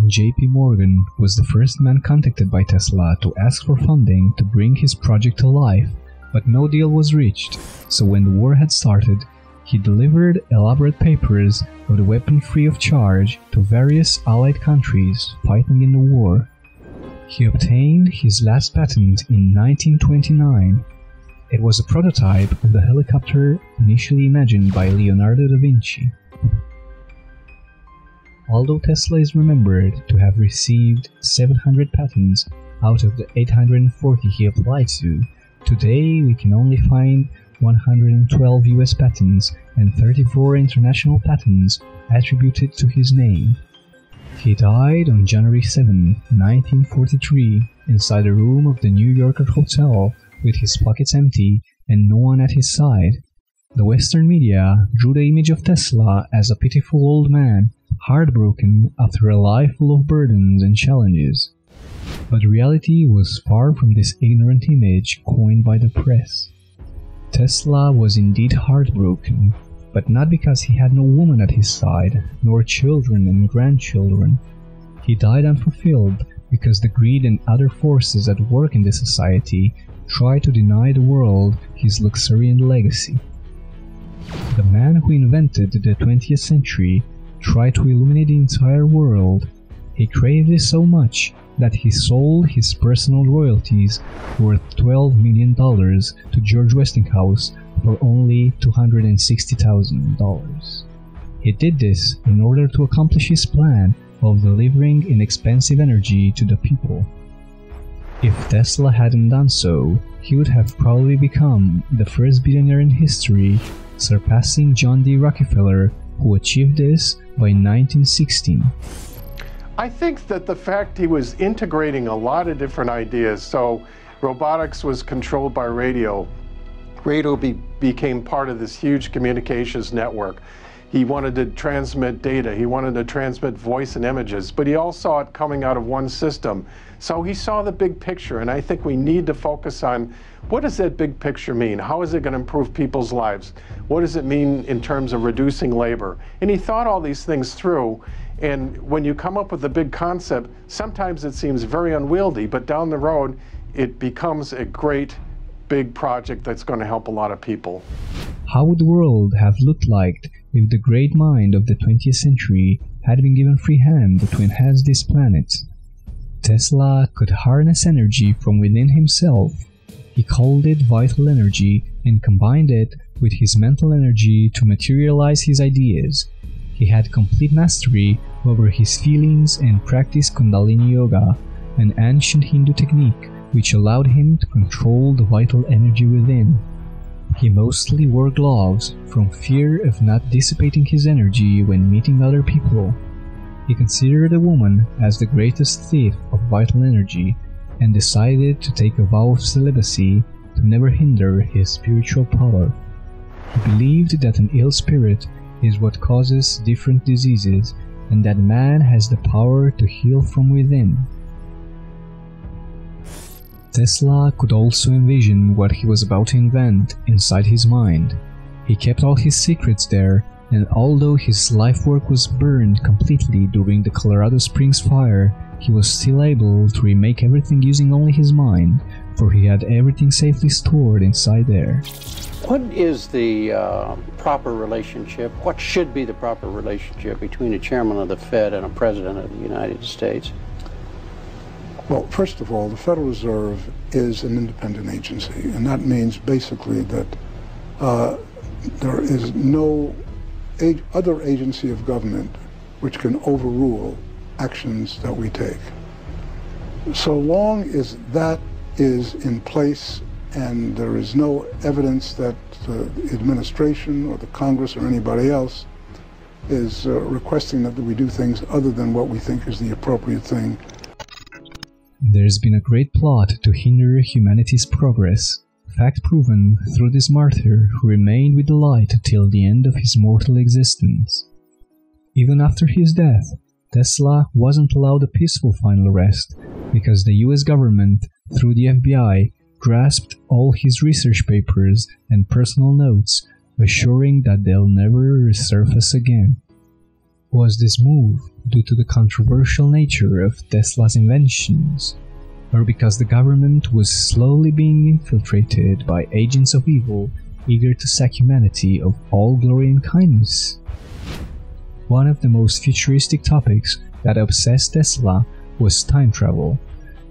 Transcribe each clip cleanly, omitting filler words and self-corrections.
J.P. Morgan was the first man contacted by Tesla to ask for funding to bring his project to life, but no deal was reached, so when the war had started, he delivered elaborate papers of the weapon free of charge to various allied countries fighting in the war. He obtained his last patent in 1929. It was a prototype of the helicopter initially imagined by Leonardo da Vinci. Although Tesla is remembered to have received 700 patents out of the 840 he applied to, today we can only find 112 US patents and 34 international patents attributed to his name. He died on January 7, 1943, inside a room of the New Yorker hotel with his pockets empty and no one at his side. The Western media drew the image of Tesla as a pitiful old man, heartbroken after a life full of burdens and challenges. But reality was far from this ignorant image coined by the press. Tesla was indeed heartbroken, but not because he had no woman at his side, nor children and grandchildren. He died unfulfilled because the greed and other forces at work in the society tried to deny the world his luxuriant legacy. The man who invented the 20th century tried to illuminate the entire world. He craved this so much that he sold his personal royalties worth $12 million to George Westinghouse for only $260,000. He did this in order to accomplish his plan of delivering inexpensive energy to the people. If Tesla hadn't done so, he would have probably become the first billionaire in history, surpassing John D. Rockefeller, who achieved this by 1916. I think that the fact he was integrating a lot of different ideas, so robotics was controlled by radio. Radio became part of this huge communications network. He wanted to transmit data, he wanted to transmit voice and images, but he all saw it coming out of one system. So he saw the big picture, and I think we need to focus on what does that big picture mean? How is it going to improve people's lives? What does it mean in terms of reducing labor? And he thought all these things through, and when you come up with a big concept, sometimes it seems very unwieldy, but down the road, it becomes a great big project that's going to help a lot of people. How would the world have looked like if the great mind of the 20th century had been given free hand to enhance this planet? Tesla could harness energy from within himself. He called it vital energy and combined it with his mental energy to materialize his ideas. He had complete mastery over his feelings and practiced Kundalini Yoga, an ancient Hindu technique which allowed him to control the vital energy within. He mostly wore gloves from fear of not dissipating his energy when meeting other people. He considered a woman as the greatest thief of vital energy and decided to take a vow of celibacy to never hinder his spiritual power. He believed that an ill spirit is what causes different diseases and that man has the power to heal from within. Tesla could also envision what he was about to invent inside his mind. He kept all his secrets there, and although his life work was burned completely during the Colorado Springs fire, he was still able to remake everything using only his mind, for he had everything safely stored inside there. What is the proper relationship, what should be the proper relationship between a chairman of the Fed and a president of the United States? Well, first of all, the Federal Reserve is an independent agency, and that means basically that there is no other agency of government which can overrule actions that we take. So long as that is in place and there is no evidence that the administration or the Congress or anybody else is requesting that we do things other than what we think is the appropriate thing. There's been a great plot to hinder humanity's progress, fact proven through this martyr who remained with the light till the end of his mortal existence. Even after his death, Tesla wasn't allowed a peaceful final rest because the US government, through the FBI, grasped all his research papers and personal notes, assuring that they'll never resurface again. Was this move due to the controversial nature of Tesla's inventions, or because the government was slowly being infiltrated by agents of evil eager to sack humanity of all glory and kindness? One of the most futuristic topics that obsessed Tesla was time travel.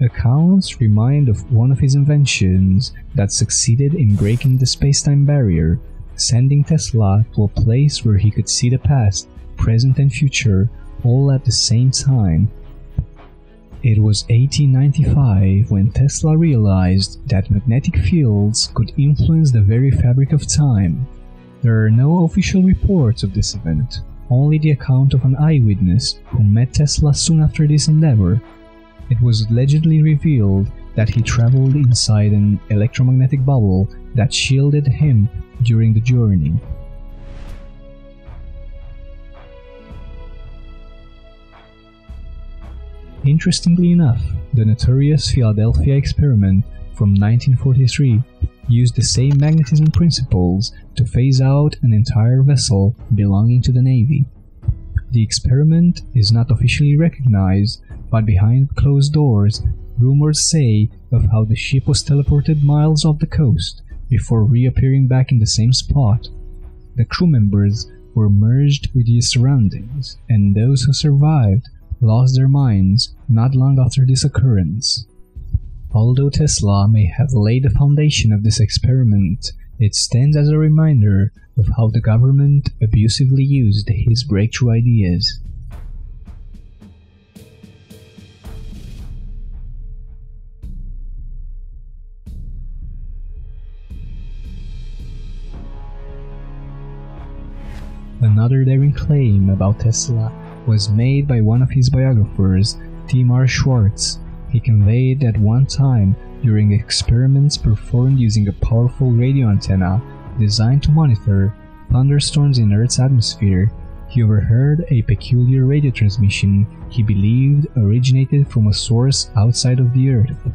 Accounts remind of one of his inventions that succeeded in breaking the space-time barrier, sending Tesla to a place where he could see the past, present and future all at the same time. It was 1895 when Tesla realized that magnetic fields could influence the very fabric of time. There are no official reports of this event, only the account of an eyewitness who met Tesla soon after this endeavor. It was allegedly revealed that he traveled inside an electromagnetic bubble that shielded him during the journey. Interestingly enough, the notorious Philadelphia experiment from 1943 used the same magnetism principles to phase out an entire vessel belonging to the Navy. The experiment is not officially recognized, but behind closed doors, rumors say of how the ship was teleported miles off the coast before reappearing back in the same spot. The crew members were merged with the surroundings, and those who survived lost their minds not long after this occurrence. Although Tesla may have laid the foundation of this experiment, it stands as a reminder of how the government abusively used his breakthrough ideas. Another daring claim about Tesla was made by one of his biographers, Timar Schwartz. He conveyed that one time, during experiments performed using a powerful radio antenna designed to monitor thunderstorms in Earth's atmosphere, he overheard a peculiar radio transmission he believed originated from a source outside of the Earth.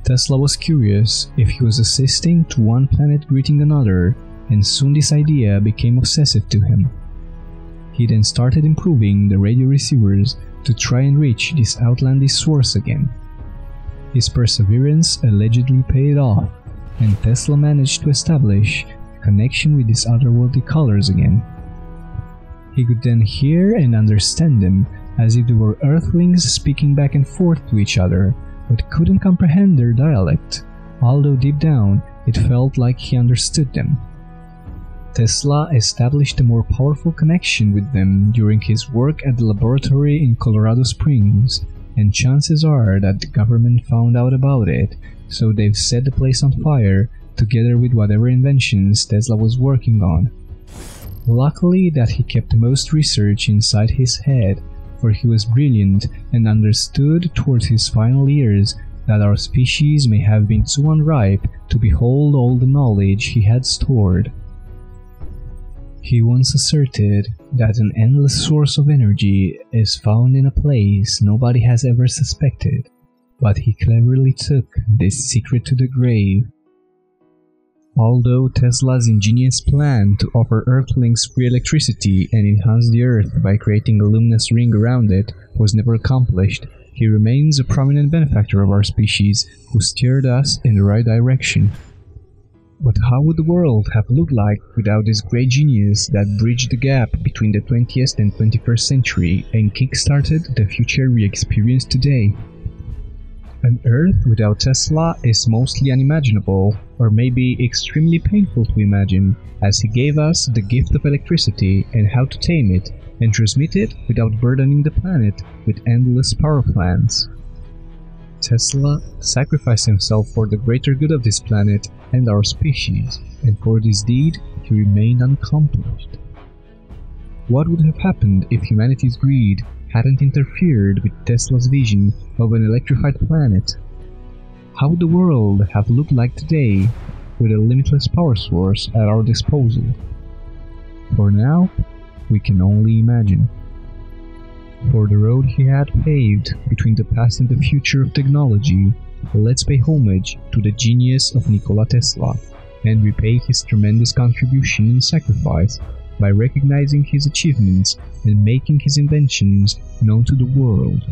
Tesla was curious if he was assisting to one planet greeting another, and soon this idea became obsessive to him. He then started improving the radio receivers to try and reach this outlandish source again. His perseverance allegedly paid off, and Tesla managed to establish a connection with these otherworldly colors again. He could then hear and understand them as if they were Earthlings speaking back and forth to each other, but couldn't comprehend their dialect, although deep down it felt like he understood them. Tesla established a more powerful connection with them during his work at the laboratory in Colorado Springs, and chances are that the government found out about it, so they've set the place on fire together with whatever inventions Tesla was working on. Luckily that he kept most research inside his head, for he was brilliant and understood towards his final years that our species may have been too unripe to behold all the knowledge he had stored. He once asserted that an endless source of energy is found in a place nobody has ever suspected, but he cleverly took this secret to the grave. Although Tesla's ingenious plan to offer Earthlings free electricity and enhance the Earth by creating a luminous ring around it was never accomplished, he remains a prominent benefactor of our species who steered us in the right direction. But how would the world have looked like without this great genius that bridged the gap between the 20th and 21st century and kick-started the future we experience today? An Earth without Tesla is mostly unimaginable, or maybe extremely painful to imagine, as he gave us the gift of electricity and how to tame it and transmit it without burdening the planet with endless power plants. Tesla sacrificed himself for the greater good of this planet and our species, and for this deed he remained unaccomplished. What would have happened if humanity's greed hadn't interfered with Tesla's vision of an electrified planet? How would the world have looked like today with a limitless power source at our disposal? For now, we can only imagine. For the road he had paved between the past and the future of technology, let's pay homage to the genius of Nikola Tesla and repay his tremendous contribution and sacrifice by recognizing his achievements and making his inventions known to the world.